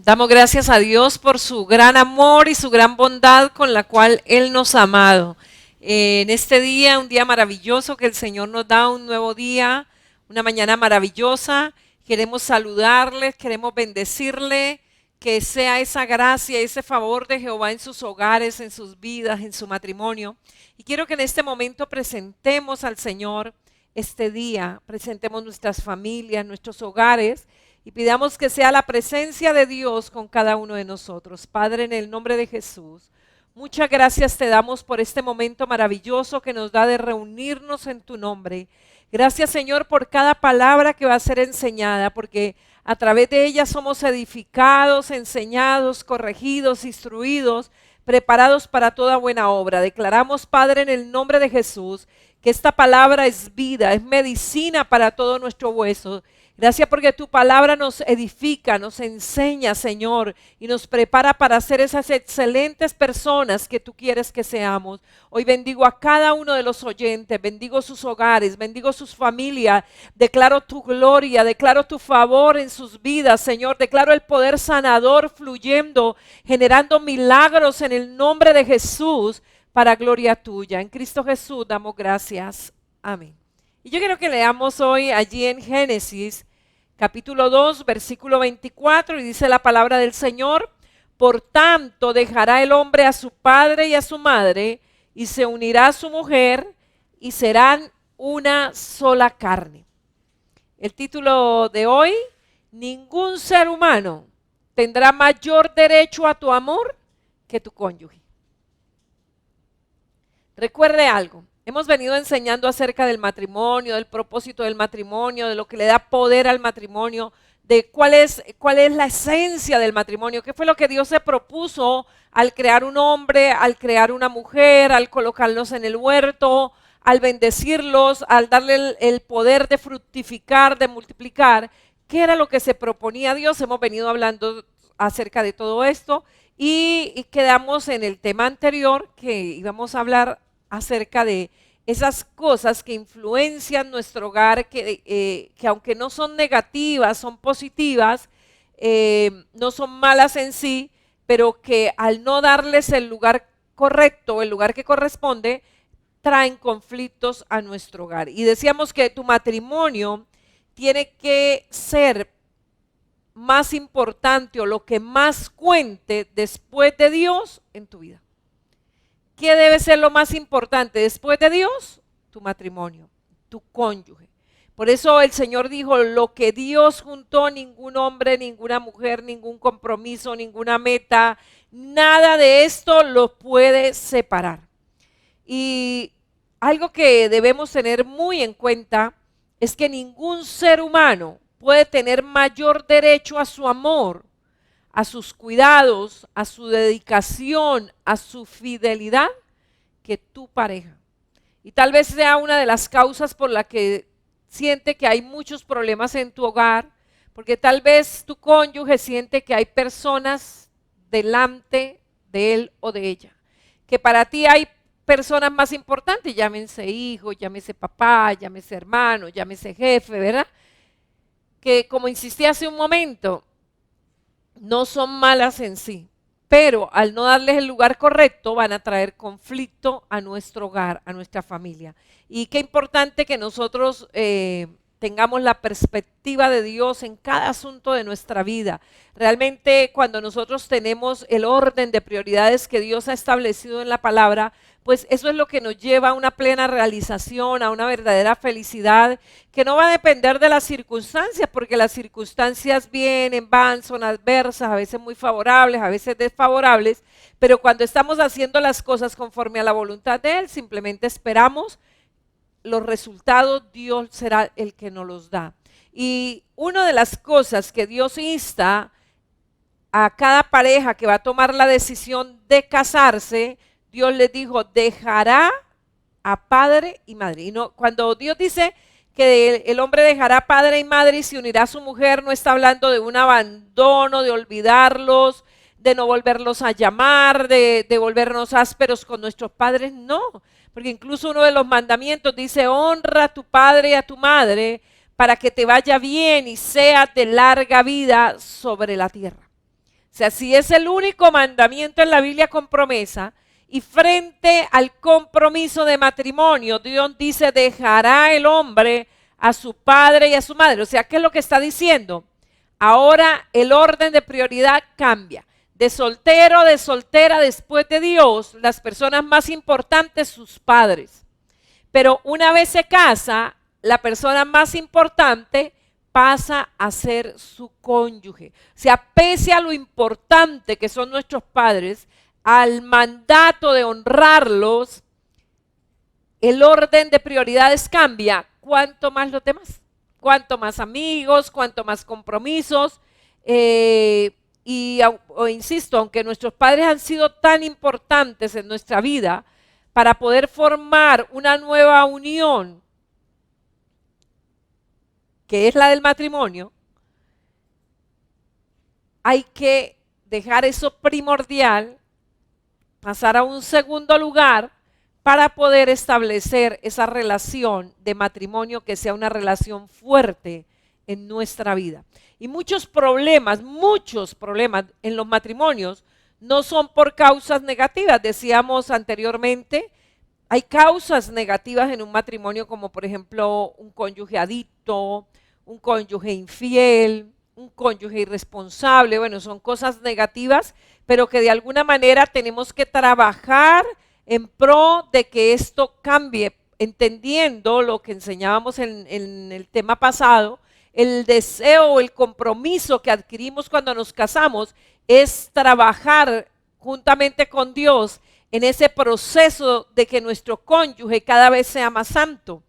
Damos gracias a Dios por su gran amor y su gran bondad con la cual Él nos ha amado. En este día, un día maravilloso que el Señor nos da, un nuevo día, una mañana maravillosa. Queremos saludarles, queremos bendecirle, que sea esa gracia, ese favor de Jehová en sus hogares, en sus vidas, en su matrimonio. Y quiero que en este momento presentemos al Señor este día, presentemos nuestras familias, nuestros hogares, y pidamos que sea la presencia de Dios con cada uno de nosotros. Padre, en el nombre de Jesús, muchas gracias te damos por este momento maravilloso que nos da de reunirnos en tu nombre. Gracias, Señor, por cada palabra que va a ser enseñada, porque a través de ella somos edificados, enseñados, corregidos, instruidos, preparados para toda buena obra. Declaramos, Padre, en el nombre de Jesús, que esta palabra es vida, es medicina para todo nuestro hueso. Gracias porque tu palabra nos edifica, nos enseña, Señor, y nos prepara para ser esas excelentes personas que tú quieres que seamos. Hoy bendigo a cada uno de los oyentes, bendigo sus hogares, bendigo sus familias, declaro tu gloria, declaro tu favor en sus vidas, Señor, declaro el poder sanador fluyendo, generando milagros en el nombre de Jesús para gloria tuya. En Cristo Jesús damos gracias. Amén. Y yo quiero que leamos hoy allí en Génesis capítulo 2, versículo 24, y dice la palabra del Señor: por tanto dejará el hombre a su padre y a su madre, y se unirá a su mujer, y serán una sola carne. El título de hoy: ningún ser humano tendrá mayor derecho a tu amor que tu cónyuge. Recuerde algo. Hemos venido enseñando acerca del matrimonio, del propósito del matrimonio, de lo que le da poder al matrimonio, de cuál es la esencia del matrimonio, qué fue lo que Dios se propuso al crear un hombre, al crear una mujer, al colocarlos en el huerto, al bendecirlos, al darle el poder de fructificar, de multiplicar. ¿Qué era lo que se proponía Dios? Hemos venido hablando acerca de todo esto y quedamos en el tema anterior que íbamos a hablar acerca de esas cosas que influencian nuestro hogar, que aunque no son negativas, son positivas, no son malas en sí, pero que al no darles el lugar correcto, el lugar que corresponde, traen conflictos a nuestro hogar. Y decíamos que tu matrimonio tiene que ser más importante o lo que más cuente después de Dios en tu vida. ¿Qué debe ser lo más importante después de Dios? Tu matrimonio, tu cónyuge. Por eso el Señor dijo: lo que Dios juntó, ningún hombre, ninguna mujer, ningún compromiso, ninguna meta, nada de esto lo puede separar. Y algo que debemos tener muy en cuenta es que ningún ser humano puede tener mayor derecho a su amor, a sus cuidados, a su dedicación, a su fidelidad, que tu pareja. Y tal vez sea una de las causas por la que siente que hay muchos problemas en tu hogar, porque tal vez tu cónyuge siente que hay personas delante de él o de ella, que para ti hay personas más importantes, llámense hijo, llámese papá, llámese hermano, llámese jefe, ¿verdad? Que, como insistí hace un momento, no son malas en sí, pero al no darles el lugar correcto van a traer conflicto a nuestro hogar, a nuestra familia. Y qué importante que nosotros tengamos la perspectiva de Dios en cada asunto de nuestra vida. Realmente, cuando nosotros tenemos el orden de prioridades que Dios ha establecido en la palabra, pues eso es lo que nos lleva a una plena realización, a una verdadera felicidad, que no va a depender de las circunstancias, porque las circunstancias vienen, van, son adversas, a veces muy favorables, a veces desfavorables, pero cuando estamos haciendo las cosas conforme a la voluntad de Él, simplemente esperamos los resultados, Dios será el que nos los da. Y una de las cosas que Dios insta a cada pareja que va a tomar la decisión de casarse, Dios les dijo: dejará a padre y madre. Y no, cuando Dios dice que el hombre dejará padre y madre y se unirá a su mujer, no está hablando de un abandono, de olvidarlos, de no volverlos a llamar, de volvernos ásperos con nuestros padres, no. Porque incluso uno de los mandamientos dice: honra a tu padre y a tu madre para que te vaya bien y seas de larga vida sobre la tierra. O sea, si es el único mandamiento en la Biblia con promesa, y frente al compromiso de matrimonio, Dios dice, dejará el hombre a su padre y a su madre. O sea, ¿qué es lo que está diciendo? Ahora el orden de prioridad cambia. De soltero, de soltera, después de Dios, las personas más importantes, sus padres. Pero una vez se casa, la persona más importante pasa a ser su cónyuge. O sea, pese a lo importante que son nuestros padres, al mandato de honrarlos, el orden de prioridades cambia. ¿Cuánto más los demás? ¿Cuánto más amigos? ¿Cuánto más compromisos? Insisto, aunque nuestros padres han sido tan importantes en nuestra vida para poder formar una nueva unión, que es la del matrimonio, hay que dejar eso primordial, pasar a un segundo lugar para poder establecer esa relación de matrimonio que sea una relación fuerte en nuestra vida. Y muchos problemas en los matrimonios no son por causas negativas. Decíamos anteriormente, hay causas negativas en un matrimonio como por ejemplo un cónyuge adicto, un cónyuge infiel, un cónyuge irresponsable. Bueno, son cosas negativas, pero que de alguna manera tenemos que trabajar en pro de que esto cambie, entendiendo lo que enseñábamos en el tema pasado. El deseo o el compromiso que adquirimos cuando nos casamos es trabajar juntamente con Dios en ese proceso de que nuestro cónyuge cada vez sea más santo.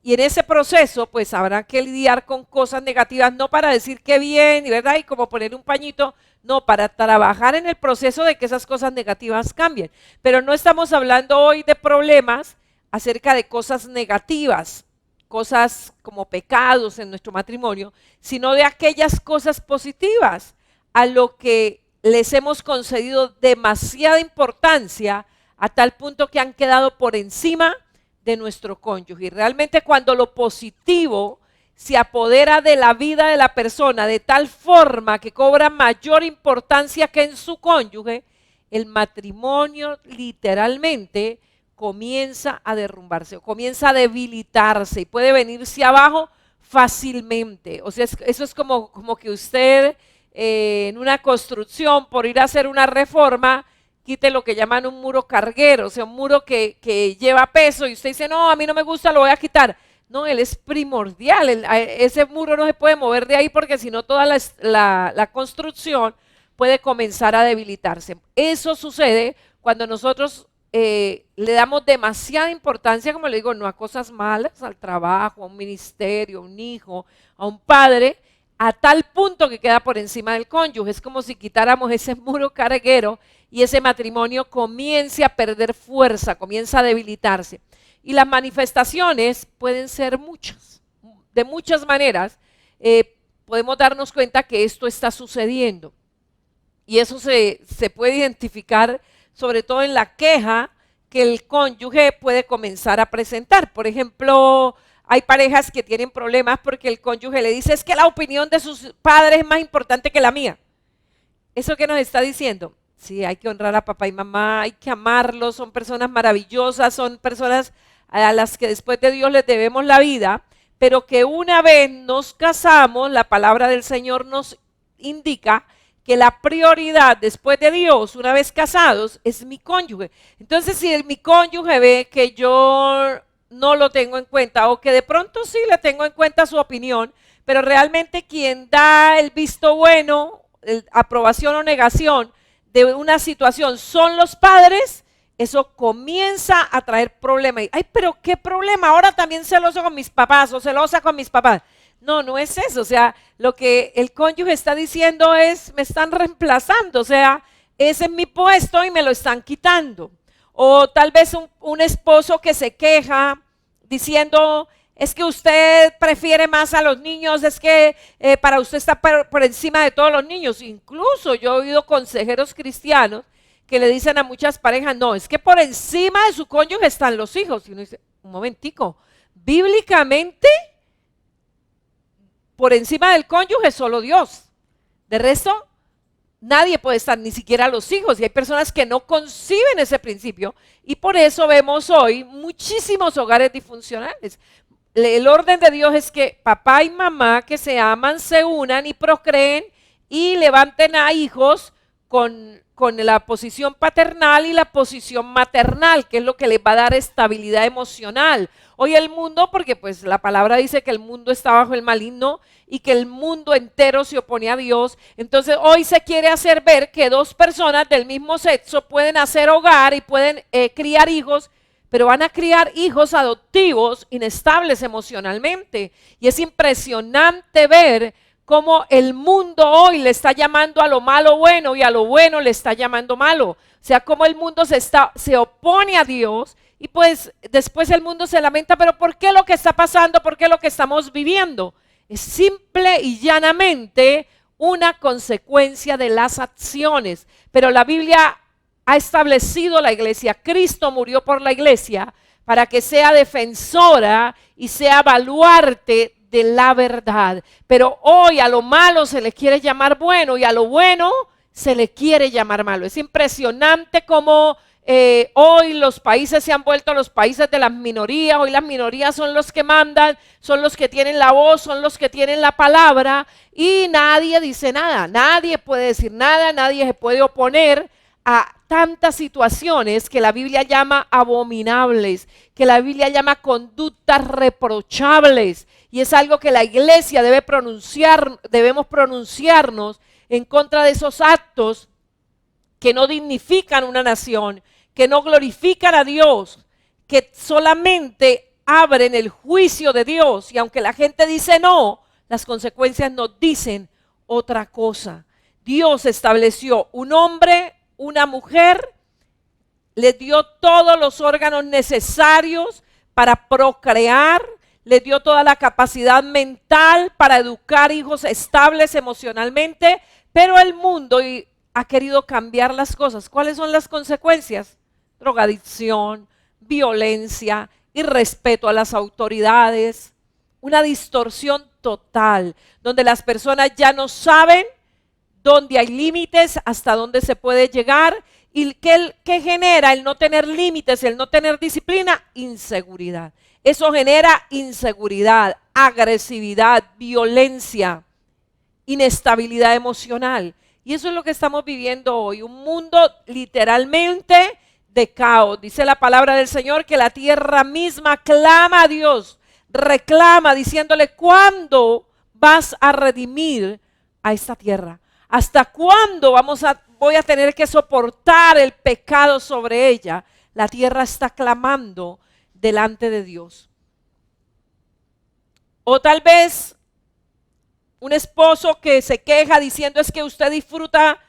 Y en ese proceso, pues habrá que lidiar con cosas negativas, no para decir qué bien, ¿verdad? Y como poner un pañito, no, para trabajar en el proceso de que esas cosas negativas cambien. Pero no estamos hablando hoy de problemas acerca de cosas negativas, cosas como pecados en nuestro matrimonio, sino de aquellas cosas positivas a lo que les hemos concedido demasiada importancia a tal punto que han quedado por encima de nuestro cónyuge. Y realmente cuando lo positivo se apodera de la vida de la persona de tal forma que cobra mayor importancia que en su cónyuge, el matrimonio literalmente comienza a derrumbarse o comienza a debilitarse y puede venirse abajo fácilmente. O sea, eso es como que usted en una construcción, por ir a hacer una reforma, quite lo que llaman un muro carguero, o sea, un muro que lleva peso y usted dice, no, a mí no me gusta, lo voy a quitar. No, él es primordial, ese muro no se puede mover de ahí porque si no toda la construcción puede comenzar a debilitarse. Eso sucede cuando nosotros le damos demasiada importancia, como le digo, no a cosas malas, al trabajo, a un ministerio, a un hijo, a un padre, a tal punto que queda por encima del cónyuge. Es como si quitáramos ese muro carguero y ese matrimonio comience a perder fuerza, comienza a debilitarse. Y las manifestaciones pueden ser muchas, de muchas maneras. Podemos darnos cuenta que esto está sucediendo. Y eso se puede identificar sobre todo en la queja que el cónyuge puede comenzar a presentar. Por ejemplo, hay parejas que tienen problemas porque el cónyuge le dice, es que la opinión de sus padres es más importante que la mía. ¿Eso qué nos está diciendo? Sí, hay que honrar a papá y mamá, hay que amarlos, son personas maravillosas, son personas a las que después de Dios les debemos la vida, pero que una vez nos casamos, la palabra del Señor nos indica que la prioridad después de Dios, una vez casados, es mi cónyuge. Entonces, si mi cónyuge ve que yo no lo tengo en cuenta o que de pronto sí le tengo en cuenta su opinión, pero realmente quien da el visto bueno, aprobación o negación de una situación son los padres, eso comienza a traer problemas. Ay, pero ¿qué problema? Ahora también celoso con mis papás o celosa con mis papás. No, no es eso. O sea, lo que el cónyuge está diciendo es, me están reemplazando. O sea, ese es mi puesto y me lo están quitando. O tal vez un esposo que se queja diciendo, es que usted prefiere más a los niños, es que para usted está por encima de todos los niños. Incluso yo he oído consejeros cristianos que le dicen a muchas parejas, no, es que por encima de su cónyuge están los hijos. Y uno dice, un momentico, bíblicamente, por encima del cónyuge solo Dios. De resto, nadie puede estar, ni siquiera los hijos, y hay personas que no conciben ese principio, y por eso vemos hoy muchísimos hogares disfuncionales. El orden de Dios es que papá y mamá que se aman se unan y procreen y levanten a hijos con la posición paternal y la posición maternal, que es lo que les va a dar estabilidad emocional. Hoy el mundo, porque pues la palabra dice que el mundo está bajo el maligno y que el mundo entero se opone a Dios, entonces hoy se quiere hacer ver que dos personas del mismo sexo pueden hacer hogar y pueden criar hijos, pero van a criar hijos adoptivos inestables emocionalmente. Y es impresionante ver cómo el mundo hoy le está llamando a lo malo bueno y a lo bueno le está llamando malo. O sea, cómo el mundo se opone a Dios y pues después el mundo se lamenta, pero ¿por qué lo que está pasando? ¿Por qué lo que estamos viviendo? Es simple y llanamente una consecuencia de las acciones. Pero la Biblia ha establecido la iglesia, Cristo murió por la iglesia para que sea defensora y sea baluarte de la verdad. Pero hoy a lo malo se le quiere llamar bueno y a lo bueno se le quiere llamar malo. Es impresionante cómo hoy los países se han vuelto los países de las minorías. Hoy las minorías son los que mandan, son los que tienen la voz, son los que tienen la palabra y nadie dice nada, nadie puede decir nada, nadie se puede oponer a tantas situaciones que la Biblia llama abominables, que la Biblia llama conductas reprochables, y es algo que la iglesia debemos pronunciarnos en contra de esos actos que no dignifican una nación, que no glorifican a Dios, que solamente abren el juicio de Dios, y aunque la gente dice no, las consecuencias nos dicen otra cosa. Dios estableció un hombre, una mujer, les dio todos los órganos necesarios para procrear, les dio toda la capacidad mental para educar hijos estables emocionalmente, pero el mundo ha querido cambiar las cosas. ¿Cuáles son las consecuencias? Drogadicción, violencia, irrespeto a las autoridades, una distorsión total, donde las personas ya no saben dónde hay límites, hasta dónde se puede llegar, y ¿qué genera el no tener límites, el no tener disciplina? Inseguridad. Eso genera inseguridad, agresividad, violencia, inestabilidad emocional. Y eso es lo que estamos viviendo hoy, un mundo literalmente de caos. Dice la palabra del Señor que la tierra misma clama a Dios, reclama diciéndole, ¿cuándo vas a redimir a esta tierra? ¿Hasta cuándo voy a tener que soportar el pecado sobre ella? La tierra está clamando delante de Dios. O tal vez un esposo que se queja diciendo es que usted disfruta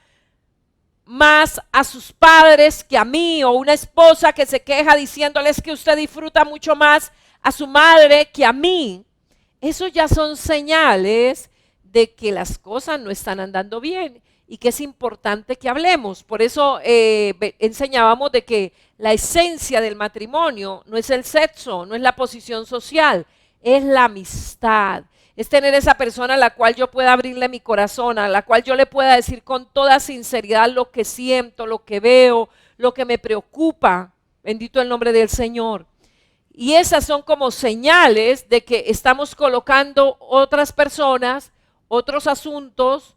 más a sus padres que a mí, o una esposa que se queja diciéndoles que usted disfruta mucho más a su madre que a mí. Eso ya son señales de que las cosas no están andando bien y que es importante que hablemos. Por eso enseñábamos de que la esencia del matrimonio no es el sexo, no es la posición social, es la amistad. Es tener esa persona a la cual yo pueda abrirle mi corazón, a la cual yo le pueda decir con toda sinceridad lo que siento, lo que veo, lo que me preocupa. Bendito el nombre del Señor. Y esas son como señales de que estamos colocando otras personas, otros asuntos,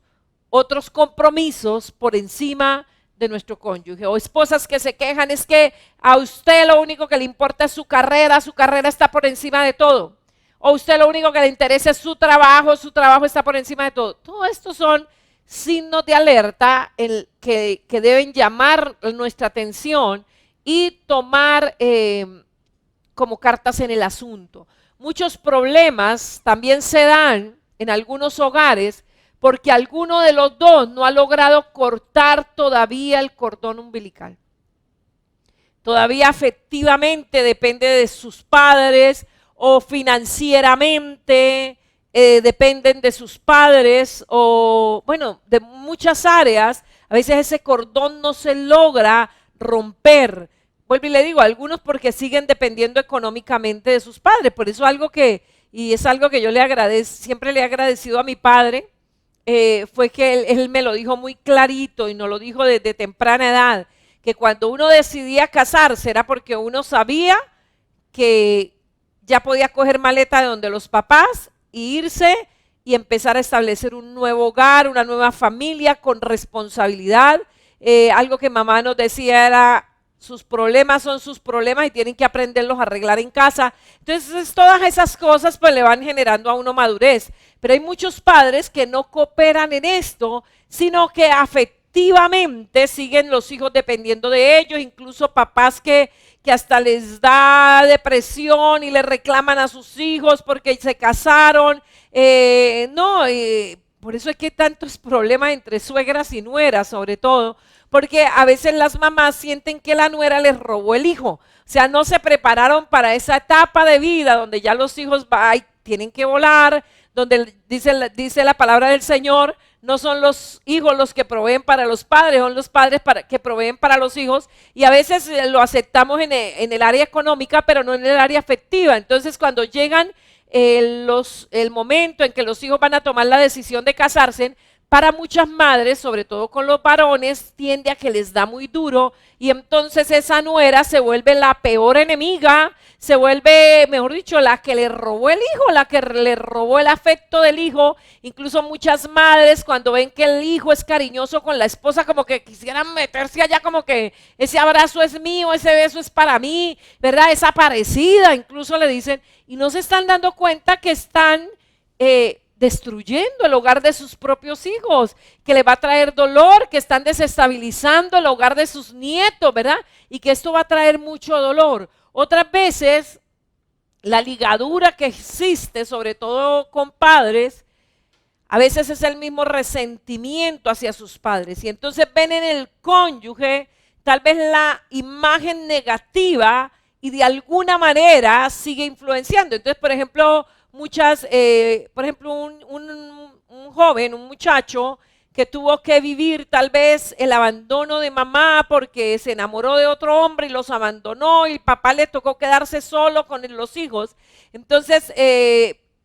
otros compromisos por encima de nuestro cónyuge. O esposas que se quejan es que a usted lo único que le importa es su carrera está por encima de todo. O usted lo único que le interesa es su trabajo está por encima de todo. Todo esto son signos de alerta que deben llamar nuestra atención y tomar como cartas en el asunto. Muchos problemas también se dan en algunos hogares porque alguno de los dos no ha logrado cortar todavía el cordón umbilical. Todavía afectivamente depende de sus padres, o financieramente dependen de sus padres, o bueno, de muchas áreas. A veces ese cordón no se logra romper. Vuelvo y le digo, algunos porque siguen dependiendo económicamente de sus padres. Por eso es algo que yo le agradezco, siempre le he agradecido a mi padre, fue que él me lo dijo muy clarito y nos lo dijo desde temprana edad, que cuando uno decidía casarse era porque uno sabía que ya podía coger maleta de donde los papás e irse y empezar a establecer un nuevo hogar, una nueva familia con responsabilidad. Algo que mamá nos decía era, sus problemas son sus problemas y tienen que aprenderlos a arreglar en casa. Entonces todas esas cosas pues le van generando a uno madurez. Pero hay muchos padres que no cooperan en esto, sino que afectivamente siguen los hijos dependiendo de ellos, incluso papás que hasta les da depresión y le reclaman a sus hijos porque se casaron. Por eso es que hay tantos problemas entre suegras y nueras, sobre todo, porque a veces las mamás sienten que la nuera les robó el hijo. O sea, no se prepararon para esa etapa de vida donde ya los hijos tienen que volar, donde dice la palabra del Señor, no son los hijos los que proveen para los padres, son los padres que proveen para los hijos, y a veces lo aceptamos en el área económica, pero no en el área afectiva. Entonces, cuando llegan el momento en que los hijos van a tomar la decisión de casarse, para muchas madres, sobre todo con los varones, tiende a que les da muy duro y entonces esa nuera se vuelve la peor enemiga, se vuelve, mejor dicho, la que le robó el hijo, la que le robó el afecto del hijo. Incluso muchas madres cuando ven que el hijo es cariñoso con la esposa, como que quisieran meterse allá, como que ese abrazo es mío, ese beso es para mí, ¿verdad? Esa parecida, incluso le dicen, y no se están dando cuenta que están destruyendo el hogar de sus propios hijos, que le va a traer dolor, que están desestabilizando el hogar de sus nietos, ¿verdad? Y que esto va a traer mucho dolor. Otras veces, la ligadura que existe, sobre todo con padres, a veces es el mismo resentimiento hacia sus padres. Y entonces ven en el cónyuge tal vez la imagen negativa y de alguna manera sigue influenciando. Entonces, por ejemplo, un joven, un muchacho que tuvo que vivir tal vez el abandono de mamá porque se enamoró de otro hombre y los abandonó y el papá le tocó quedarse solo con los hijos. Entonces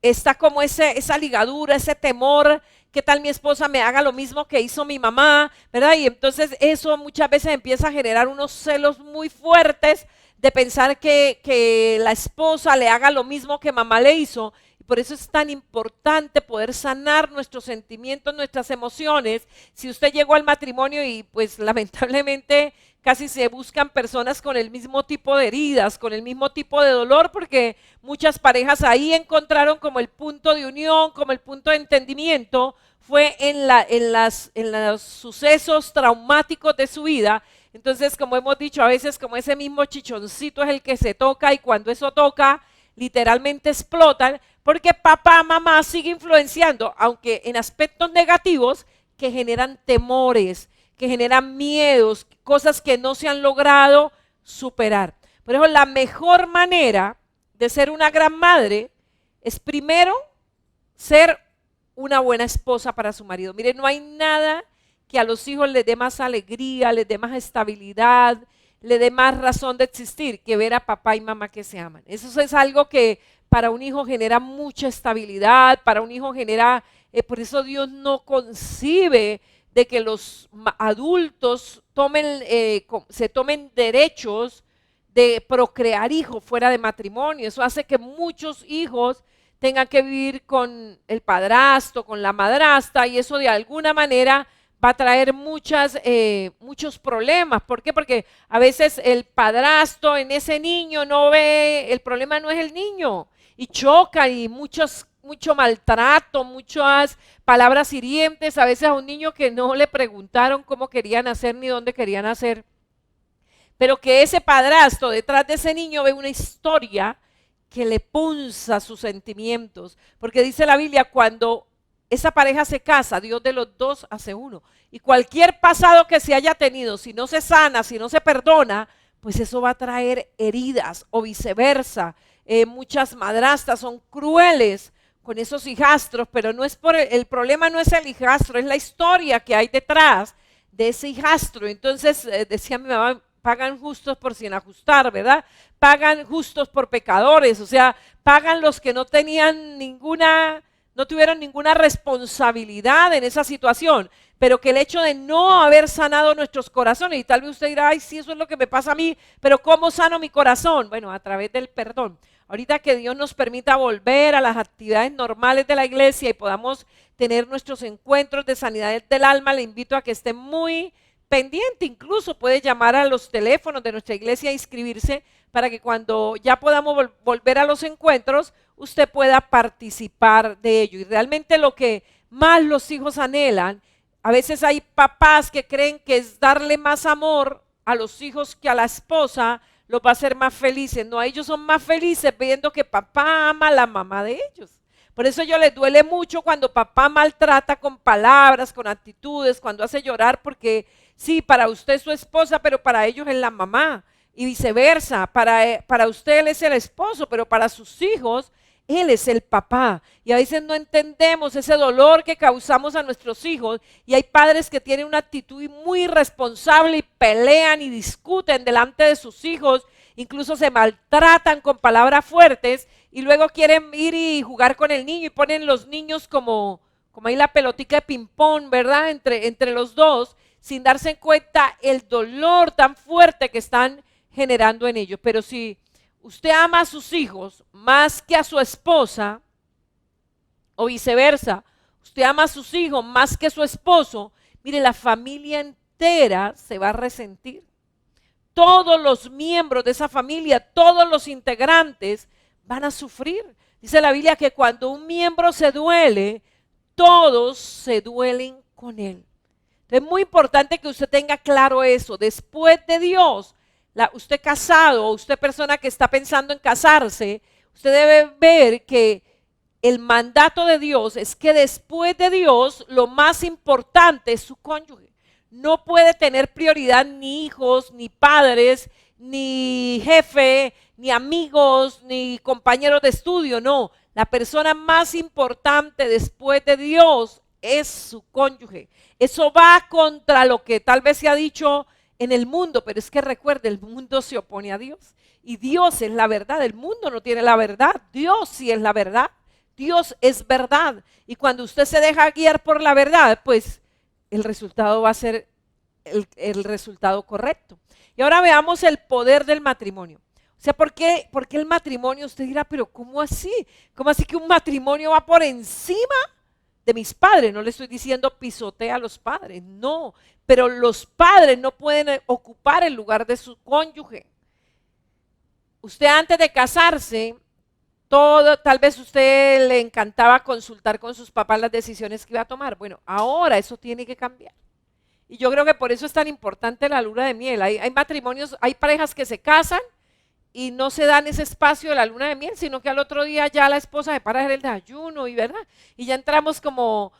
está como esa ligadura, ese temor, ¿qué tal mi esposa me haga lo mismo que hizo mi mamá? ¿Verdad? Y entonces eso muchas veces empieza a generar unos celos muy fuertes de pensar que la esposa le haga lo mismo que mamá le hizo. Y por eso es tan importante poder sanar nuestros sentimientos, nuestras emociones. Si usted llegó al matrimonio y pues lamentablemente casi se buscan personas con el mismo tipo de heridas, con el mismo tipo de dolor, porque muchas parejas ahí encontraron como el punto de unión, como el punto de entendimiento, fue en los sucesos traumáticos de su vida. Entonces, como hemos dicho, a veces como ese mismo chichoncito es el que se toca y cuando eso toca, literalmente explotan, porque papá, mamá sigue influenciando, aunque en aspectos negativos que generan temores, que generan miedos, cosas que no se han logrado superar. Por eso la mejor manera de ser una gran madre es primero ser una buena esposa para su marido. Mire, no hay nada que a los hijos les dé más alegría, les dé más estabilidad, les dé más razón de existir que ver a papá y mamá que se aman. Eso es algo que para un hijo genera mucha estabilidad, para un hijo genera, por eso Dios no concibe de que los adultos se tomen derechos de procrear hijos fuera de matrimonio. Eso hace que muchos hijos tengan que vivir con el padrastro, con la madrastra, y eso de alguna manera va a traer muchos problemas. ¿Por qué? Porque a veces el padrastro en ese niño no ve, el problema no es el niño, y choca y mucho maltrato, muchas palabras hirientes, a veces a un niño que no le preguntaron cómo quería nacer ni dónde quería nacer, pero que ese padrastro detrás de ese niño ve una historia que le punza sus sentimientos, porque dice la Biblia, cuando esa pareja se casa, Dios de los dos hace uno. Y cualquier pasado que se haya tenido, si no se sana, si no se perdona, pues eso va a traer heridas o viceversa. Muchas madrastas son crueles con esos hijastros, pero no es el problema no es el hijastro, es la historia que hay detrás de ese hijastro. Entonces, decía mi mamá, pagan justos por sin ajustar, ¿verdad? Pagan justos por pecadores, o sea, pagan los que no tenían ninguna no tuvieron ninguna responsabilidad en esa situación, pero que el hecho de no haber sanado nuestros corazones, y tal vez usted dirá, ay, sí, eso es lo que me pasa a mí, pero ¿cómo sano mi corazón? Bueno, a través del perdón. Ahorita que Dios nos permita volver a las actividades normales de la iglesia y podamos tener nuestros encuentros de sanidad del alma, le invito a que esté muy pendiente, incluso puede llamar a los teléfonos de nuestra iglesia e inscribirse para que cuando ya podamos volver a los encuentros, usted pueda participar de ello. Y realmente lo que más los hijos anhelan, a veces hay papás que creen que es darle más amor a los hijos que a la esposa, los va a hacer más felices. No, ellos son más felices viendo que papá ama a la mamá de ellos. Por eso a ellos les duele mucho cuando papá maltrata con palabras, con actitudes, cuando hace llorar, porque sí, para usted es su esposa, pero para ellos es la mamá. Y viceversa, para usted él es el esposo, pero para sus hijos él es el papá. Y a veces no entendemos ese dolor que causamos a nuestros hijos. Y hay padres que tienen una actitud muy irresponsable y pelean y discuten delante de sus hijos. Incluso se maltratan con palabras fuertes y luego quieren ir y jugar con el niño y ponen los niños como ahí la pelotica de ping-pong, ¿verdad? Entre los dos, sin darse cuenta el dolor tan fuerte que están generando en ellos. Pero si usted ama a sus hijos más que a su esposa, o viceversa, usted ama a sus hijos más que a su esposo, mire, la familia entera se va a resentir. Todos los miembros de esa familia, todos los integrantes van a sufrir. Dice la Biblia que cuando un miembro se duele, todos se duelen con él. Entonces es muy importante que usted tenga claro eso. Después de Dios, usted casado o usted persona que está pensando en casarse, usted debe ver que el mandato de Dios es que después de Dios lo más importante es su cónyuge. No puede tener prioridad ni hijos, ni padres, ni jefe, ni amigos, ni compañeros de estudio. No, la persona más importante después de Dios es su cónyuge. Eso va contra lo que tal vez se ha dicho en el mundo, pero es que recuerde, el mundo se opone a Dios y Dios es la verdad. El mundo no tiene la verdad, Dios sí es la verdad. Dios es verdad y cuando usted se deja guiar por la verdad, pues el resultado va a ser el resultado correcto. Y ahora veamos el poder del matrimonio. O sea, ¿por qué el matrimonio? Usted dirá, pero ¿cómo así? ¿Cómo así que un matrimonio va por encima de mis padres? No le estoy diciendo pisotea a los padres, no. Pero los padres no pueden ocupar el lugar de su cónyuge. Usted antes de casarse, tal vez usted le encantaba consultar con sus papás las decisiones que iba a tomar. Bueno, ahora eso tiene que cambiar. Y yo creo que por eso es tan importante la luna de miel. Hay matrimonios, hay parejas que se casan y no se dan ese espacio de la luna de miel, sino que al otro día ya la esposa se para a hacer el desayuno y verdad. Y ya entramos como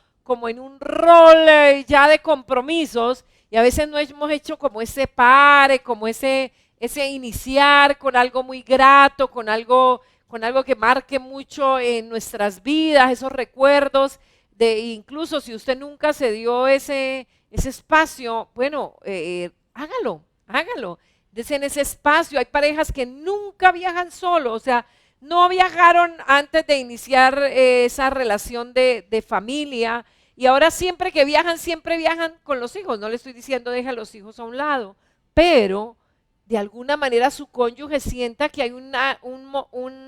en un rol ya de compromisos y a veces no hemos hecho como ese pare, como ese iniciar con algo muy grato, con algo que marque mucho en nuestras vidas, esos recuerdos incluso si usted nunca se dio ese espacio, bueno, hágalo. Dese en ese espacio. Hay parejas que nunca viajan solos, o sea, no viajaron antes de iniciar esa relación de familia y ahora siempre viajan con los hijos. No le estoy diciendo deja a los hijos a un lado, pero de alguna manera su cónyuge sienta que hay un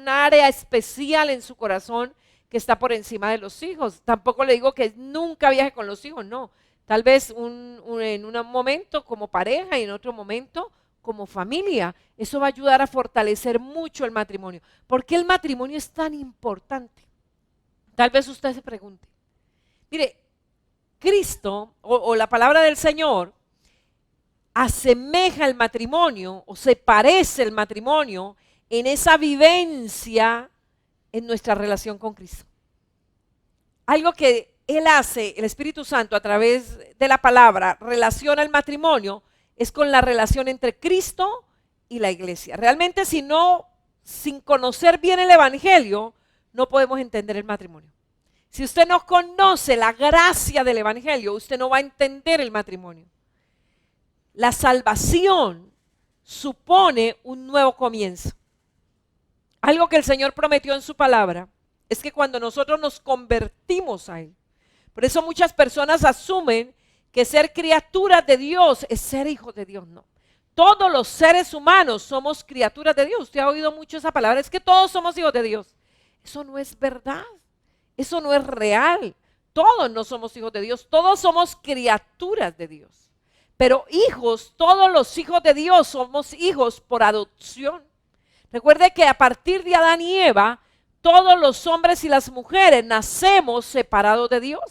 área especial en su corazón que está por encima de los hijos. Tampoco le digo que nunca viaje con los hijos, no. Tal vez en un momento como pareja y en otro momento como familia. Eso va a ayudar a fortalecer mucho el matrimonio. ¿Por qué el matrimonio es tan importante? Tal vez usted se pregunte. Mire, Cristo o la palabra del Señor asemeja el matrimonio o se parece el matrimonio en esa vivencia en nuestra relación con Cristo. Algo que Él hace, el Espíritu Santo, a través de la palabra, relaciona el matrimonio, es con la relación entre Cristo y la iglesia. Realmente sin conocer bien el Evangelio, no podemos entender el matrimonio. Si usted no conoce la gracia del Evangelio, usted no va a entender el matrimonio. La salvación supone un nuevo comienzo. Algo que el Señor prometió en su palabra es que cuando nosotros nos convertimos a Él. Por eso muchas personas asumen que ser criaturas de Dios es ser hijos de Dios. No. Todos los seres humanos somos criaturas de Dios. Usted ha oído mucho esa palabra, es que todos somos hijos de Dios. Eso no es verdad. Eso no es real. Todos no somos hijos de Dios. Todos somos criaturas de Dios. Pero hijos, todos los hijos de Dios somos hijos por adopción. Recuerde que a partir de Adán y Eva, todos los hombres y las mujeres nacemos separados de Dios.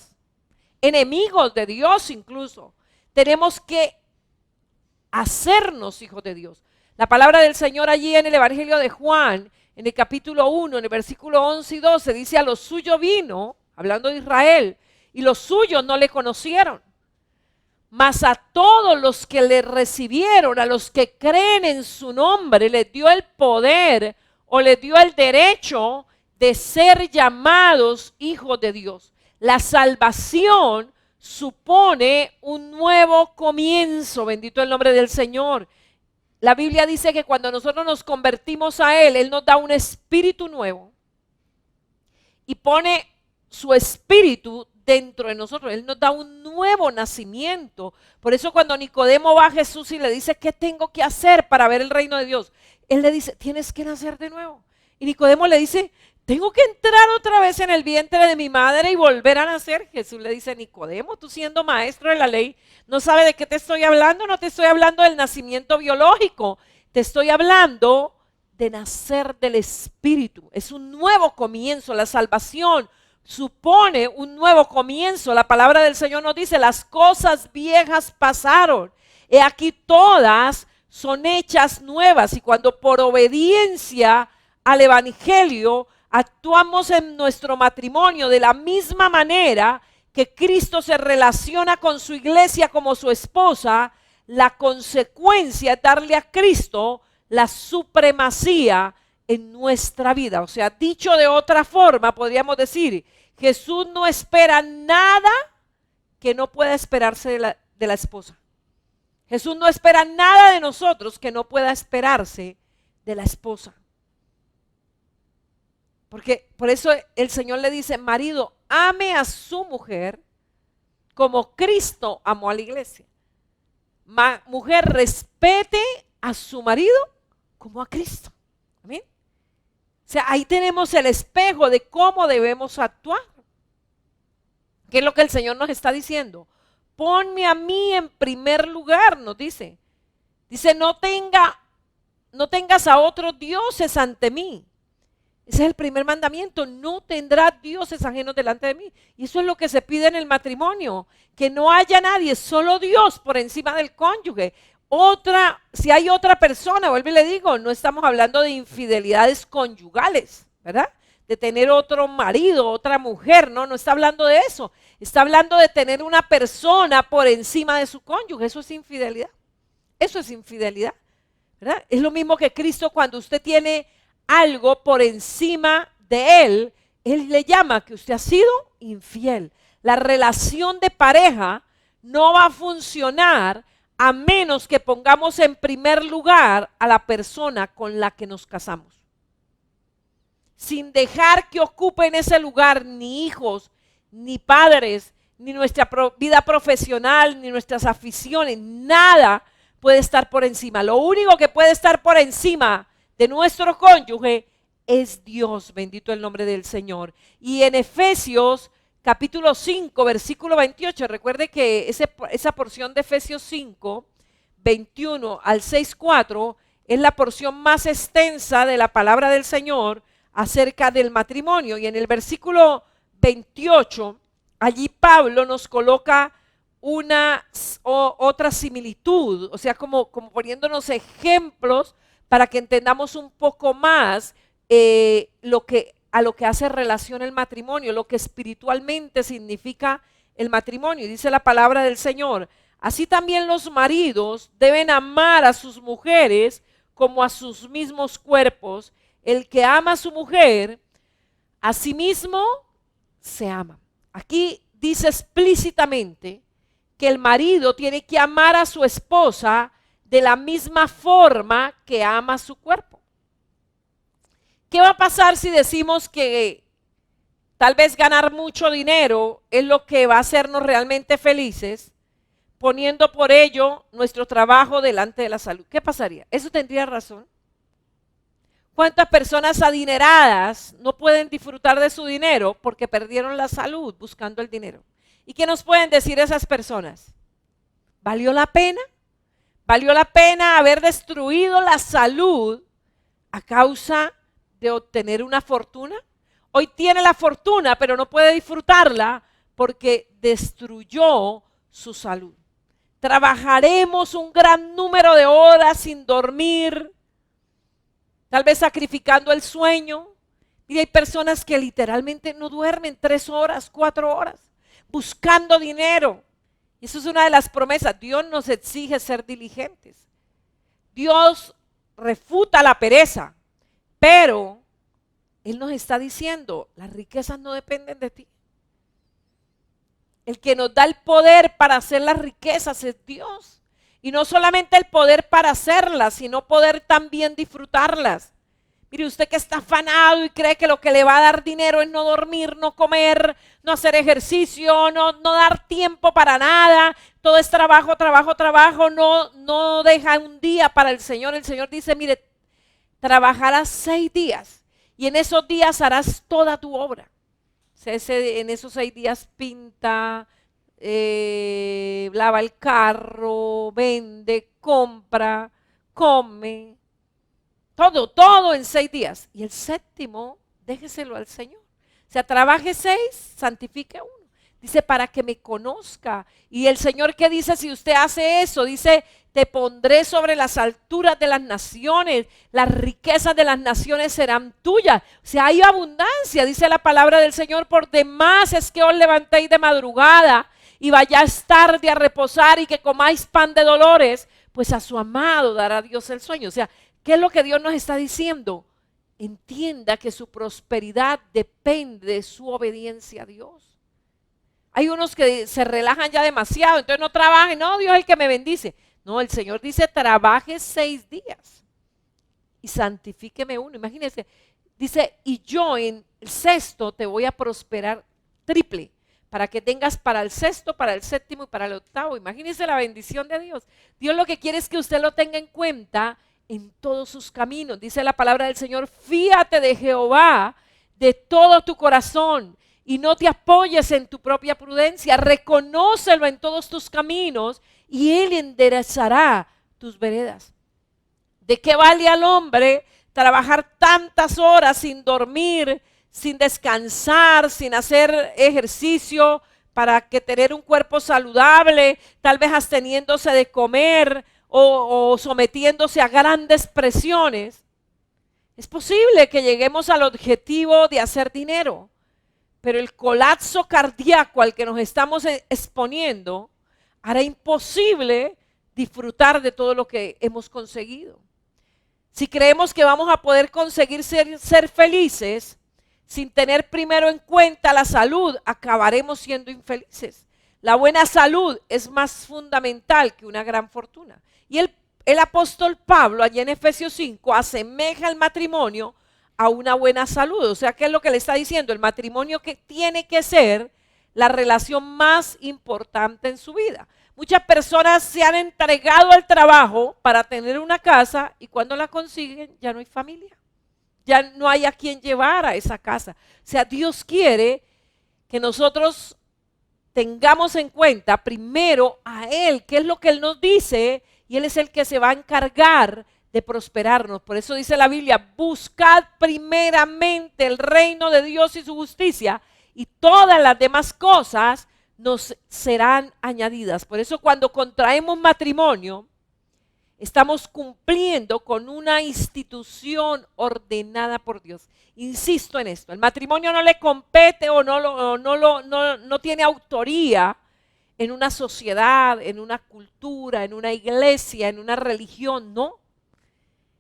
Enemigos de Dios incluso. Tenemos que hacernos hijos de Dios. La palabra del Señor allí en el Evangelio de Juan, en el capítulo 1, en el versículo 11 y 12, dice: a lo suyo vino, hablando de Israel, y los suyos no le conocieron. Mas a todos los que le recibieron, a los que creen en su nombre, les dio el poder o les dio el derecho de ser llamados hijos de Dios. La salvación supone un nuevo comienzo, bendito el nombre del Señor. La Biblia dice que cuando nosotros nos convertimos a Él, Él nos da un espíritu nuevo y pone su espíritu dentro de nosotros. Él nos da un nuevo nacimiento. Por eso cuando Nicodemo va a Jesús y le dice: ¿qué tengo que hacer para ver el reino de Dios? Él le dice: tienes que nacer de nuevo. Y Nicodemo le dice: tengo que entrar otra vez en el vientre de mi madre y volver a nacer. Jesús le dice: Nicodemo, tú siendo maestro de la ley, ¿no sabes de qué te estoy hablando? No te estoy hablando del nacimiento biológico, te estoy hablando de nacer del Espíritu. Es un nuevo comienzo. La salvación supone un nuevo comienzo. La palabra del Señor nos dice: las cosas viejas pasaron, he aquí todas son hechas nuevas. Y cuando por obediencia al Evangelio actuamos en nuestro matrimonio de la misma manera que Cristo se relaciona con su iglesia como su esposa, la consecuencia es darle a Cristo la supremacía en nuestra vida. O sea, dicho de otra forma, podríamos decir: Jesús no espera nada que no pueda esperarse de la esposa. Jesús no espera nada de nosotros que no pueda esperarse de la esposa. Porque por eso el Señor le dice: marido, ame a su mujer como Cristo amó a la iglesia. Mujer, respete a su marido como a Cristo. ¿Amén? O sea, ahí tenemos el espejo de cómo debemos actuar. ¿Qué es lo que el Señor nos está diciendo? Ponme a mí en primer lugar, nos dice. Dice: no tengas a otros dioses ante mí. Ese es el primer mandamiento: no tendrás dioses ajenos delante de mí. Y eso es lo que se pide en el matrimonio, que no haya nadie, solo Dios por encima del cónyuge. Si hay otra persona, vuelvo y le digo, no estamos hablando de infidelidades conyugales, ¿verdad? De tener otro marido, otra mujer, no está hablando de eso. Está hablando de tener una persona por encima de su cónyuge. Eso es infidelidad. Eso es infidelidad, ¿verdad? Es lo mismo que Cristo. Cuando usted tiene algo por encima de Él le llama que usted ha sido infiel. La relación de pareja no va a funcionar a menos que pongamos en primer lugar a la persona con la que nos casamos. Sin dejar que ocupen ese lugar ni hijos, ni padres, ni nuestra vida profesional, ni nuestras aficiones, nada puede estar por encima. Lo único que puede estar por encima de nuestro cónyuge es Dios, bendito el nombre del Señor. Y en Efesios capítulo 5, versículo 28, recuerde que esa porción de Efesios 5, 21 al 6:4 es la porción más extensa de la palabra del Señor acerca del matrimonio. Y en el versículo 28, allí Pablo nos coloca otra similitud, o sea, como poniéndonos ejemplos para que entendamos un poco más a lo que hace relación el matrimonio, lo que espiritualmente significa el matrimonio. Y dice la palabra del Señor: así también los maridos deben amar a sus mujeres como a sus mismos cuerpos. El que ama a su mujer, a sí mismo se ama. Aquí dice explícitamente que el marido tiene que amar a su esposa de la misma forma que ama su cuerpo. ¿Qué va a pasar si decimos que Tal vez ganar mucho dinero es lo que va a hacernos realmente felices, poniendo por ello nuestro trabajo delante de la salud. ¿Qué pasaría? ¿Eso tendría razón? ¿Cuántas personas adineradas no pueden disfrutar de su dinero porque perdieron la salud buscando el dinero? ¿Y qué nos pueden decir esas personas? ¿Valió la pena? ¿Valió la pena haber destruido la salud a causa de obtener una fortuna? Hoy tiene la fortuna, pero no puede disfrutarla porque destruyó su salud. Trabajaremos un gran número de horas sin dormir, tal vez sacrificando el sueño. Y hay personas que literalmente no duermen 3 horas, 4 horas, buscando dinero. Y eso es una de las promesas. Dios nos exige ser diligentes. Dios refuta la pereza, pero Él nos está diciendo, las riquezas no dependen de ti. El que nos da el poder para hacer las riquezas es Dios. Y no solamente el poder para hacerlas, sino poder también disfrutarlas. Mire, usted que está afanado y cree que lo que le va a dar dinero es no dormir, no comer, no hacer ejercicio, no dar tiempo para nada. Todo es trabajo, trabajo, trabajo. No deja un día para el Señor. El Señor dice, mire, trabajarás 6 días y en esos días harás toda tu obra. En esos 6 días pinta, lava el carro, vende, compra, come. Todo en 6 días. Y el séptimo, déjeselo al Señor. O sea, trabaje 6, santifique 1. Dice, para que me conozca. Y el Señor, ¿qué dice si usted hace eso? Dice, te pondré sobre las alturas de las naciones. Las riquezas de las naciones serán tuyas. O sea, hay abundancia, dice la palabra del Señor. Por demás es que os levantéis de madrugada y vayáis tarde a reposar y que comáis pan de dolores, pues a su amado dará Dios el sueño. O sea, ¿qué es lo que Dios nos está diciendo? Entienda que su prosperidad depende de su obediencia a Dios. Hay unos que se relajan ya demasiado, entonces no trabajen. No, Dios es el que me bendice. No, el Señor dice, trabaje 6 días y santifíqueme 1. Imagínense, dice, y yo en el 6º te voy a prosperar triple, para que tengas para el 6º, para el 7º y para el 8º. Imagínense la bendición de Dios. Dios lo que quiere es que usted lo tenga en cuenta en todos sus caminos. Dice la palabra del Señor, fíate de Jehová de todo tu corazón y no te apoyes en tu propia prudencia. Reconócelo en todos tus caminos y Él enderezará tus veredas. ¿De qué vale al hombre trabajar tantas horas sin dormir, sin descansar, sin hacer ejercicio para que tener un cuerpo saludable, tal vez absteniéndose de comer o sometiéndose a grandes presiones? Es posible que lleguemos al objetivo de hacer dinero, pero el colapso cardíaco al que nos estamos exponiendo hará imposible disfrutar de todo lo que hemos conseguido. Si creemos que vamos a poder conseguir ser felices sin tener primero en cuenta la salud, acabaremos siendo infelices. La buena salud es más fundamental que una gran fortuna. Y el apóstol Pablo, allá en Efesios 5, asemeja el matrimonio a una buena salud. O sea, ¿qué es lo que le está diciendo? El matrimonio que tiene que ser la relación más importante en su vida. Muchas personas se han entregado al trabajo para tener una casa y cuando la consiguen ya no hay familia. Ya no hay a quien llevar a esa casa. O sea, Dios quiere que nosotros tengamos en cuenta primero a Él, qué es lo que Él nos dice, y Él es el que se va a encargar de prosperarnos. Por eso dice la Biblia, buscad primeramente el reino de Dios y su justicia, y todas las demás cosas nos serán añadidas. Por eso cuando contraemos matrimonio, estamos cumpliendo con una institución ordenada por Dios. Insisto en esto, el matrimonio no le compete o no tiene autoría en una sociedad, en una cultura, en una iglesia, en una religión, no.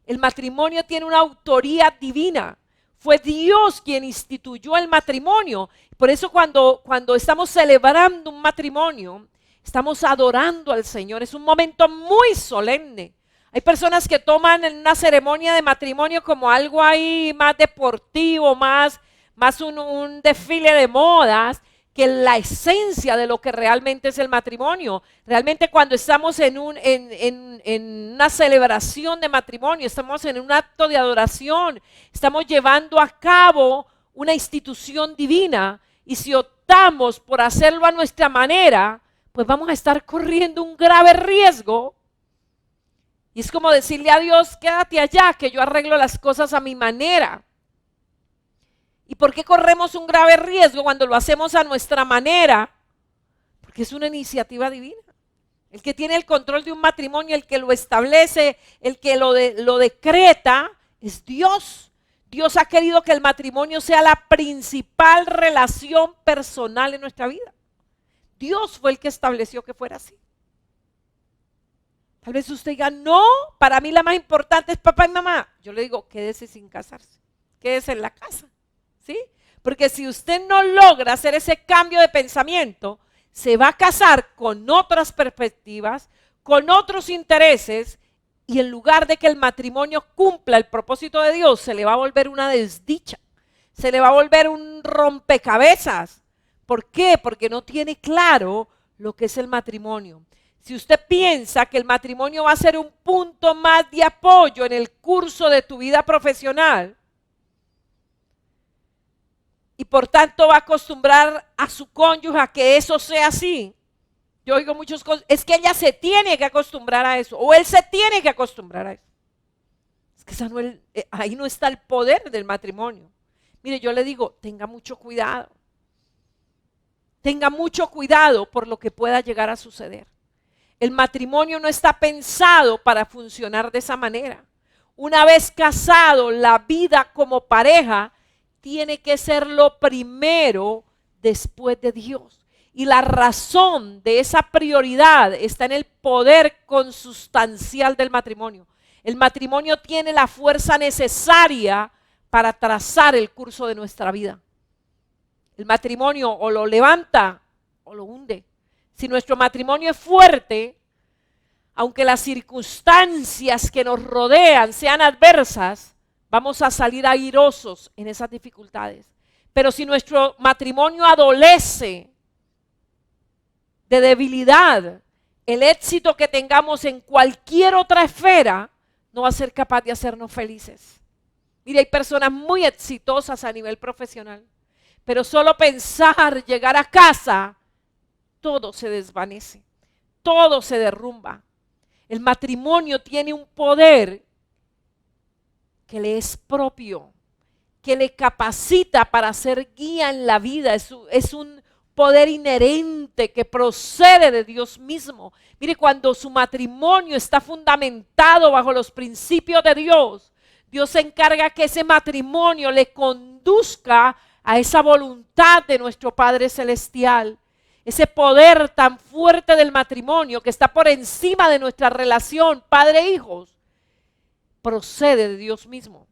El matrimonio tiene una autoría divina. Fue Dios quien instituyó el matrimonio. Por eso cuando estamos celebrando un matrimonio, estamos adorando al Señor. Es un momento muy solemne. Hay personas que toman una ceremonia de matrimonio como algo ahí más deportivo, más más un desfile de modas que la esencia de lo que realmente es el matrimonio. Realmente cuando estamos en una celebración de matrimonio, estamos en un acto de adoración, estamos llevando a cabo una institución divina, y si optamos por hacerlo a nuestra manera, pues vamos a estar corriendo un grave riesgo. Y es como decirle a Dios, quédate allá, que yo arreglo las cosas a mi manera. ¿Y por qué corremos un grave riesgo cuando lo hacemos a nuestra manera? Porque es una iniciativa divina. El que tiene el control de un matrimonio, el que lo establece, el que lo decreta, es Dios. Dios ha querido que el matrimonio sea la principal relación personal en nuestra vida. Dios fue el que estableció que fuera así. Tal vez usted diga, no, para mí la más importante es papá y mamá. Yo le digo, quédese sin casarse, quédese en la casa, ¿sí? Porque si usted no logra hacer ese cambio de pensamiento, se va a casar con otras perspectivas, con otros intereses, y en lugar de que el matrimonio cumpla el propósito de Dios, se le va a volver una desdicha, se le va a volver un rompecabezas. ¿Por qué? Porque no tiene claro lo que es el matrimonio. Si usted piensa que el matrimonio va a ser un punto más de apoyo en el curso de tu vida profesional, y por tanto va a acostumbrar a su cónyuge a que eso sea así, yo oigo muchos cosas, es que ella se tiene que acostumbrar a eso, o él se tiene que acostumbrar a eso. Es que ahí no está el poder del matrimonio. Mire, yo le digo, tenga mucho cuidado. Tenga mucho cuidado por lo que pueda llegar a suceder. El matrimonio no está pensado para funcionar de esa manera. Una vez casado, la vida como pareja tiene que ser lo primero después de Dios. Y la razón de esa prioridad está en el poder consustancial del matrimonio. El matrimonio tiene la fuerza necesaria para trazar el curso de nuestra vida. El matrimonio o lo levanta o lo hunde. Si nuestro matrimonio es fuerte, aunque las circunstancias que nos rodean sean adversas, vamos a salir airosos en esas dificultades. Pero si nuestro matrimonio adolece de debilidad, el éxito que tengamos en cualquier otra esfera no va a ser capaz de hacernos felices. Mire, hay personas muy exitosas a nivel profesional, pero solo pensar llegar a casa, todo se desvanece, todo se derrumba. El matrimonio tiene un poder que le es propio, que le capacita para ser guía en la vida. Es un poder inherente que procede de Dios mismo. Mire, cuando su matrimonio está fundamentado bajo los principios de Dios, Dios se encarga que ese matrimonio le conduzca a esa voluntad de nuestro Padre Celestial. Ese poder tan fuerte del matrimonio que está por encima de nuestra relación padre-hijos, procede de Dios mismo.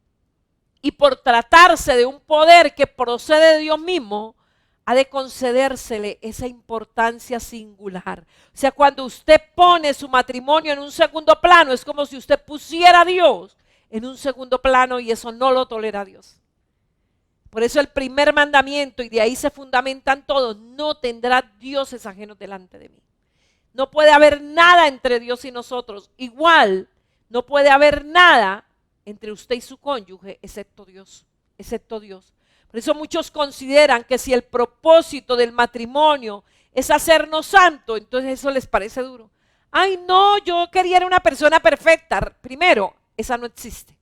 Y por tratarse de un poder que procede de Dios mismo, ha de concedérsele esa importancia singular. O sea, cuando usted pone su matrimonio en un segundo plano, es como si usted pusiera a Dios en un segundo plano, y eso no lo tolera Dios. Por eso el primer mandamiento, y de ahí se fundamentan todos: no tendrá dioses ajenos delante de mí. No puede haber nada entre Dios y nosotros. Igual, no puede haber nada entre usted y su cónyuge, excepto Dios, excepto Dios. Por eso muchos consideran que si el propósito del matrimonio es hacernos santos, entonces eso les parece duro. Ay, no, yo quería una persona perfecta. Primero, esa no existe.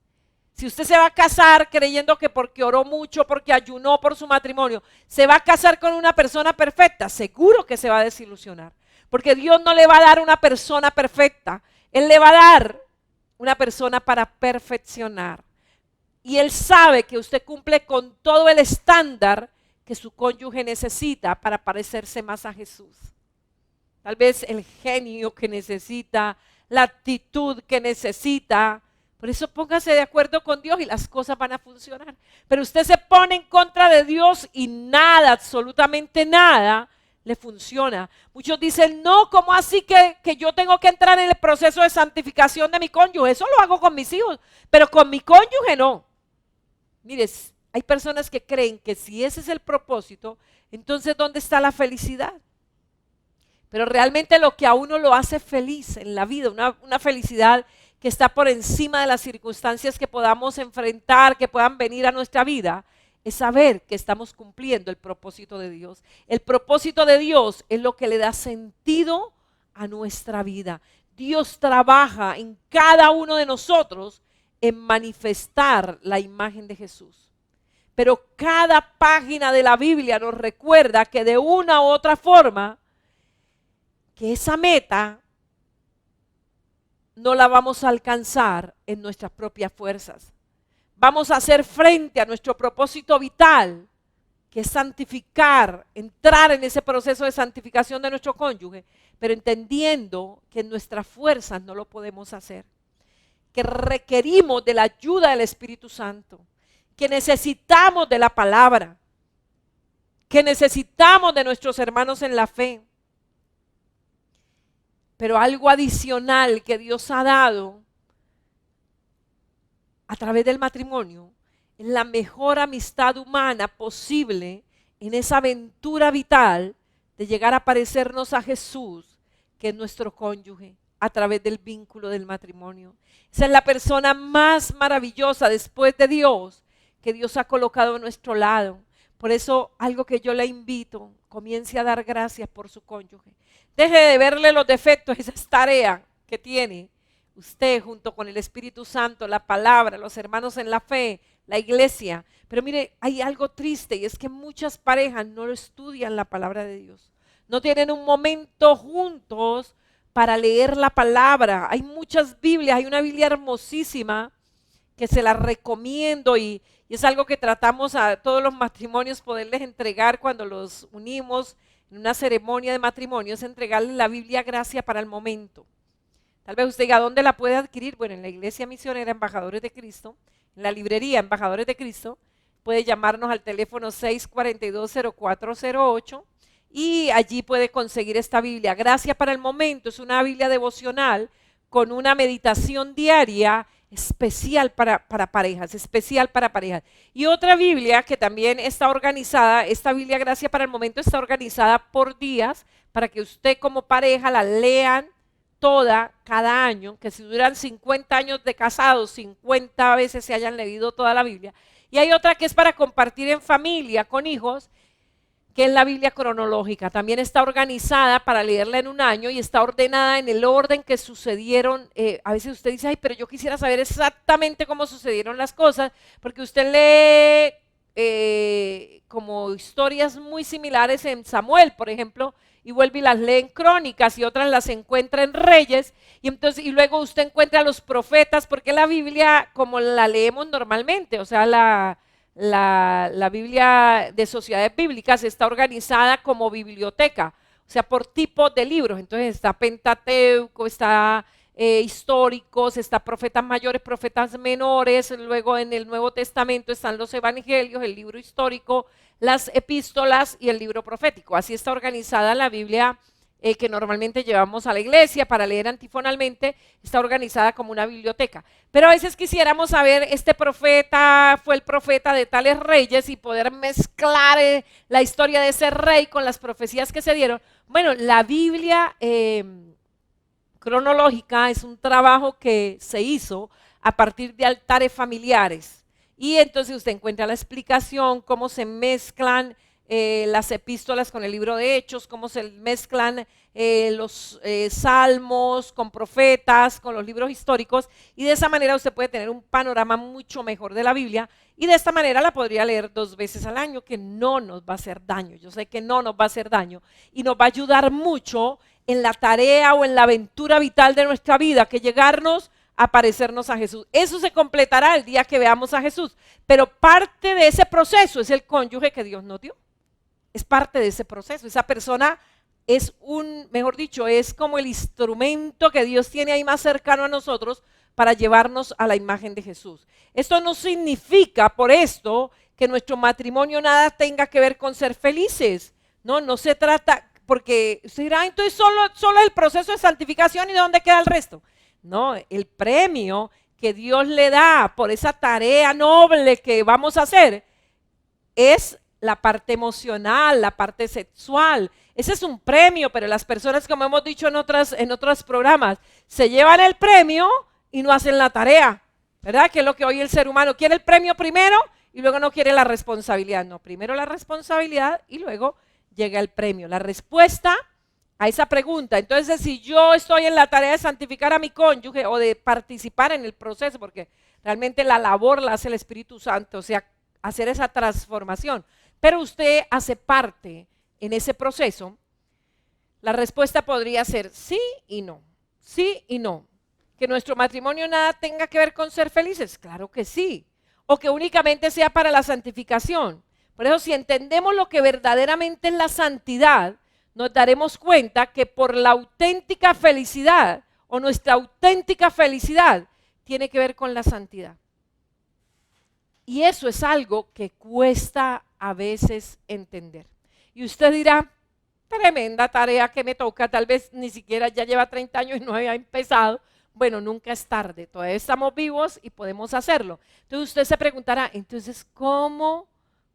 Si usted se va a casar creyendo que porque oró mucho, porque ayunó por su matrimonio, se va a casar con una persona perfecta, seguro que se va a desilusionar. Porque Dios no le va a dar una persona perfecta. Él le va a dar una persona para perfeccionar. Y Él sabe que usted cumple con todo el estándar que su cónyuge necesita para parecerse más a Jesús. Tal vez el genio que necesita, la actitud que necesita. Por eso póngase de acuerdo con Dios y las cosas van a funcionar. Pero usted se pone en contra de Dios y nada, absolutamente nada, le funciona. Muchos dicen, no, ¿cómo así que yo tengo que entrar en el proceso de santificación de mi cónyuge? Eso lo hago con mis hijos, pero con mi cónyuge no. Mire, Hay personas que creen que si ese es el propósito, entonces ¿dónde está la felicidad? Pero realmente lo que a uno lo hace feliz en la vida, una felicidad que está por encima de las circunstancias que podamos enfrentar, que puedan venir a nuestra vida, es saber que estamos cumpliendo el propósito de Dios. El propósito de Dios es lo que le da sentido a nuestra vida. Dios trabaja en cada uno de nosotros en manifestar la imagen de Jesús. Pero cada página de la Biblia nos recuerda que de una u otra forma, que esa meta no la vamos a alcanzar en nuestras propias fuerzas. Vamos a hacer frente a nuestro propósito vital, que es santificar, entrar en ese proceso de santificación de nuestro cónyuge, pero entendiendo que en nuestras fuerzas no lo podemos hacer, que requerimos de la ayuda del Espíritu Santo, que necesitamos de la palabra, que necesitamos de nuestros hermanos en la fe. Pero algo adicional que Dios ha dado a través del matrimonio es la mejor amistad humana posible en esa aventura vital de llegar a parecernos a Jesús, que es nuestro cónyuge, a través del vínculo del matrimonio. Esa es la persona más maravillosa después de Dios que Dios ha colocado a nuestro lado. Por eso, algo que yo le invito, comience a dar gracias por su cónyuge. Deje de verle los defectos, esa es tarea que tiene usted junto con el Espíritu Santo, la palabra, los hermanos en la fe, la iglesia. Pero mire, hay algo triste y es que muchas parejas no estudian la palabra de Dios. No tienen un momento juntos para leer la palabra. Hay muchas Biblias, hay una Biblia hermosísima que se la recomiendo y es algo que tratamos a todos los matrimonios poderles entregar cuando los unimos en una ceremonia de matrimonio, es entregarles la Biblia Gracia para el Momento. Tal vez usted diga, ¿dónde la puede adquirir? Bueno, en la Iglesia Misionera Embajadores de Cristo, en la librería Embajadores de Cristo, puede llamarnos al teléfono 642-0408 y allí puede conseguir esta Biblia. Gracia para el Momento es una Biblia devocional con una meditación diaria especial para parejas, especial para parejas. Y otra Biblia que también está organizada, esta Biblia Gracia para el Momento está organizada por días para que usted como pareja la lean toda cada año, que si duran 50 años de casados, 50 veces se hayan leído toda la Biblia. Y hay otra que es para compartir en familia, con hijos, que es la Biblia cronológica. También está organizada para leerla en un año y está ordenada en el orden que sucedieron. A veces usted dice, ay, pero yo quisiera saber exactamente cómo sucedieron las cosas, porque usted lee como historias muy similares en Samuel, por ejemplo, y vuelve y las lee en Crónicas y otras las encuentra en Reyes, y entonces y luego usted encuentra a los profetas, porque la Biblia como la leemos normalmente, o sea, la Biblia de Sociedades Bíblicas está organizada como biblioteca, o sea, por tipo de libros. Entonces está Pentateuco, está históricos, está profetas mayores, profetas menores, luego en el Nuevo Testamento están los evangelios, el libro histórico, las epístolas y el libro profético. Así está organizada la Biblia que normalmente llevamos a la iglesia para leer antifonalmente, está organizada como una biblioteca. Pero a veces quisiéramos saber, este profeta fue el profeta de tales reyes y poder mezclar la historia de ese rey con las profecías que se dieron. Bueno, la Biblia cronológica es un trabajo que se hizo a partir de altares familiares. Y entonces usted encuentra la explicación, cómo se mezclan las epístolas con el libro de Hechos, cómo se mezclan los salmos con profetas, con los libros históricos, y de esa manera usted puede tener un panorama mucho mejor de la Biblia, y de esta manera la podría leer 2 veces al año, que no nos va a hacer daño. Yo sé que no nos va a hacer daño, y nos va a ayudar mucho en la tarea o en la aventura vital de nuestra vida, que llegarnos a parecernos a Jesús. Eso se completará el día que veamos a Jesús, pero parte de ese proceso es el cónyuge que Dios nos dio. Es parte de ese proceso. Esa persona es mejor dicho, es como el instrumento que Dios tiene ahí más cercano a nosotros para llevarnos a la imagen de Jesús. Esto no significa por esto que nuestro matrimonio nada tenga que ver con ser felices. No se trata, porque usted dirá, entonces solo el proceso de santificación y de dónde queda el resto. No, el premio que Dios le da por esa tarea noble que vamos a hacer es la parte emocional, la parte sexual. Ese es un premio, pero las personas, como hemos dicho en otros programas, se llevan el premio y no hacen la tarea, ¿verdad? Que es lo que hoy el ser humano quiere el premio primero y luego no quiere la responsabilidad. No, primero la responsabilidad y luego llega el premio. La respuesta a esa pregunta. Entonces, si yo estoy en la tarea de santificar a mi cónyuge o de participar en el proceso, porque realmente la labor la hace el Espíritu Santo, o sea, hacer esa transformación, pero usted hace parte en ese proceso, la respuesta podría ser sí y no, sí y no. Que nuestro matrimonio nada tenga que ver con ser felices, claro que sí, o que únicamente sea para la santificación. Por eso, si entendemos lo que verdaderamente es la santidad, nos daremos cuenta que por la auténtica felicidad o nuestra auténtica felicidad tiene que ver con la santidad. Y eso es algo que cuesta a veces entender. Y usted dirá, tremenda tarea que me toca, tal vez ni siquiera ya lleva 30 años y no había empezado. Bueno, nunca es tarde, todavía estamos vivos y podemos hacerlo. Entonces usted se preguntará, entonces, ¿cómo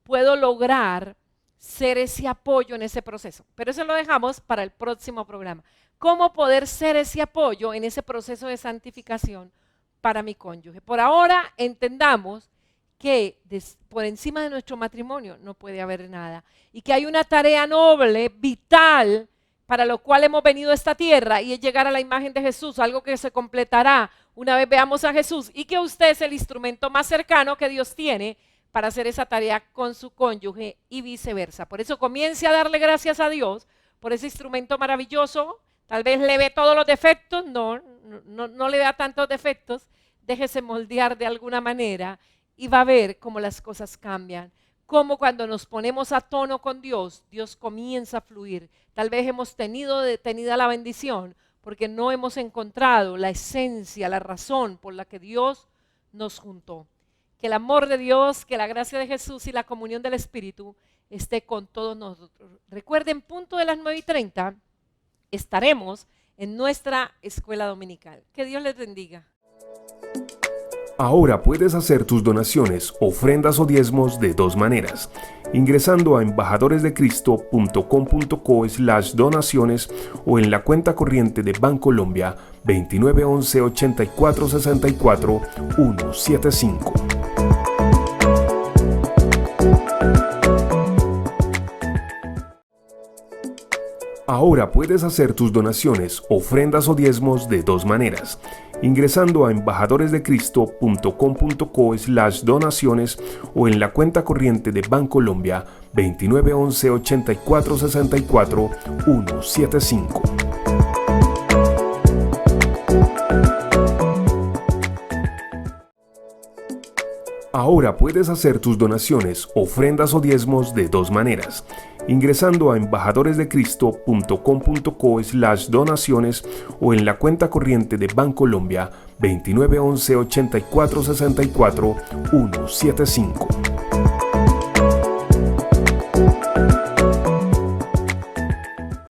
puedo lograr ser ese apoyo en ese proceso? Pero eso lo dejamos para el próximo programa. ¿Cómo poder ser ese apoyo en ese proceso de santificación para mi cónyuge? Por ahora entendamos que por encima de nuestro matrimonio no puede haber nada y que hay una tarea noble, vital, para lo cual hemos venido a esta tierra y es llegar a la imagen de Jesús, algo que se completará una vez veamos a Jesús y que usted es el instrumento más cercano que Dios tiene para hacer esa tarea con su cónyuge y viceversa. Por eso comience a darle gracias a Dios por ese instrumento maravilloso. Tal vez le ve todos los defectos, no le vea tantos defectos, déjese moldear de alguna manera y va a ver cómo las cosas cambian. Cómo cuando nos ponemos a tono con Dios, Dios comienza a fluir. Tal vez hemos tenido detenida la bendición porque no hemos encontrado la esencia, la razón por la que Dios nos juntó. Que el amor de Dios, que la gracia de Jesús y la comunión del Espíritu esté con todos nosotros. Recuerden, punto de las 9:30, estaremos en nuestra escuela dominical. Que Dios les bendiga. Ahora puedes hacer tus donaciones, ofrendas o diezmos de dos maneras. Ingresando a embajadoresdecristo.com.co/donaciones o en la cuenta corriente de Bancolombia 2911 84 64 175. Ahora puedes hacer tus donaciones, ofrendas o diezmos de dos maneras. Ingresando a embajadoresdecristo.com.co/donaciones o en la cuenta corriente de Bancolombia 2911 84 64 175. Ahora puedes hacer tus donaciones, ofrendas o diezmos de dos maneras. Ingresando a embajadoresdecristo.com.co/donaciones o en la cuenta corriente de Bancolombia 2911 84 64 175.